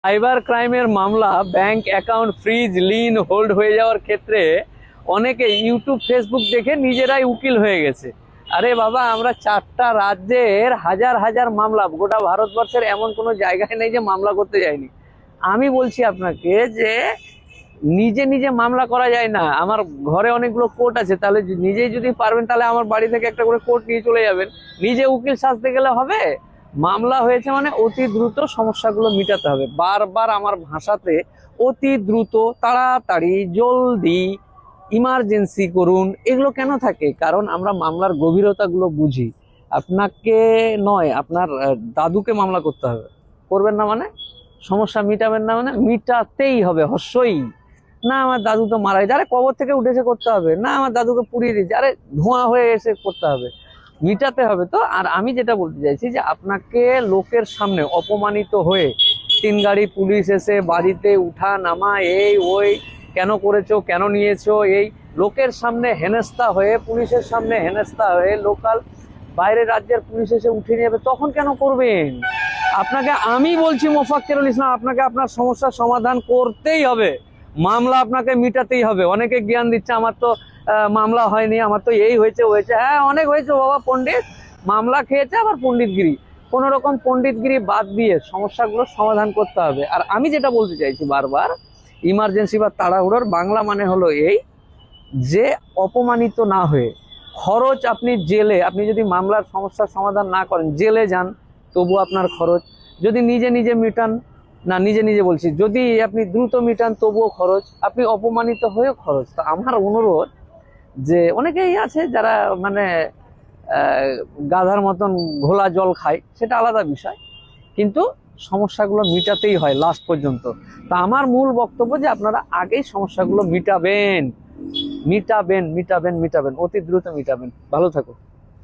Cyber ক্রাইমের মামলা, bank account freeze, lien hold হয়ে যাওয়ার ক্ষেত্রে অনেকে ইউটিউব ফেসবুক দেখে নিজেরাই উকিল হয়ে গেছে। আরে বাবা, আমরা 4টা রাজ্যের হাজার হাজার মামলা, গোটা ভারতবর্ষের এমন কোনো জায়গায় নেই যে মামলা করতে যায়নি। আমি বলছি আপনাকে যে নিজে নিজে মামলা করা যায় না। আমার ঘরে অনেকগুলো কোর্ট আছে, তাহলে নিজেই যদি পারবেন তাহলে আমার বাড়ি থেকে একটা করে কোর্ট নিয়ে চলে যাবেন। নিজে উকিল সাজতে গেলে হবে? মামলা হয়েছে মানে অতি দ্রুত সমস্যাগুলো মিটাতে হবে। বারবার আমার ভাষাতে অতি দ্রুত, তাড়াতাড়ি, জলদি, ইমার্জেন্সি করুন এগুলো কেন থাকে? কারণ আমরা মামলার গভীরতাগুলো বুঝি। আপনাকে নয়, আপনার দাদুকে মামলা করতে হবে। করবেন না মানে? সমস্যা মিটাবেন না মানে? মিটাতেই হবে, হস্যই। না আমার দাদু তো মারা গেছে, আরে কবর থেকে উঠেছে করতে হবে। না আমার দাদুকে পুড়িয়ে দিয়েছে, আরে ধোঁয়া হয়ে এসে করতে হবে। মিটাতে হবে তো। আর আমি যেটা বলতে চাইছি যে আপনাকে লোকের সামনে অপমানিত হয়ে 3 গাড়ি পুলিশ এসে বাড়িতে উঠা নামা, এই ওই, কেন করেছো, কেন নিয়েছো, এই লোকের সামনে হেনস্থা হয়ে, পুলিশের সামনে হেনস্থা হয়ে, লোকাল বাইরের রাজ্যের পুলিশ এসে উঠিয়ে নেবে, তখন কেন করবেন? আপনাকে আমি বলছি মোফাক্কেরুল ইসলাম, আপনাকে আপনার সমস্যার সমাধান করতেই হবে। মামলা আপনাকে মিটাতেই হবে। অনেকে জ্ঞান দিচ্ছে আমার তো মামলা হয়নি, আমার তো এই হয়েছে হয়েছে। হ্যাঁ, অনেক হয়েছে বাবা, পণ্ডিত মামলা খেয়েছে, আবার পণ্ডিতগিরি। কোন রকম পণ্ডিতগিরি বাদ দিয়ে সমস্যাগুলো সমাধান করতে হবে। আর আমি যেটা বলতে চাইছি বারবার, ইমার্জেন্সি বা তাড়াহুড়োর বাংলা মানে হলো এই যে অপমানিত না হয়ে খরচ, আপনি জেলে, আপনি যদি মামলার সমস্যার সমাধান না করেন, জেলে যান, তবু আপনার খরচ। যদি নিজে নিজে মিটান, না নিজে নিজে বলছি, যদি আপনি দ্রুত মিটান তবুও খরচ, আপনি অপমানিত হয়েও খরচ। তো আমার অনুরোধ যে অনেকেই আছে যারা মানে গাধার মতন ঘোলা জল খায়, সেটা আলাদা বিষয়, কিন্তু সমস্যাগুলো মিটাতেই হয় লাস্ট পর্যন্ত। তা আমার মূল বক্তব্য যে আপনারা আগেই সমস্যাগুলো মিটাবেন, মিটাবেন, মিটাবেন, মিটাবেন, অতি দ্রুত মিটাবেন। ভালো থাকুন।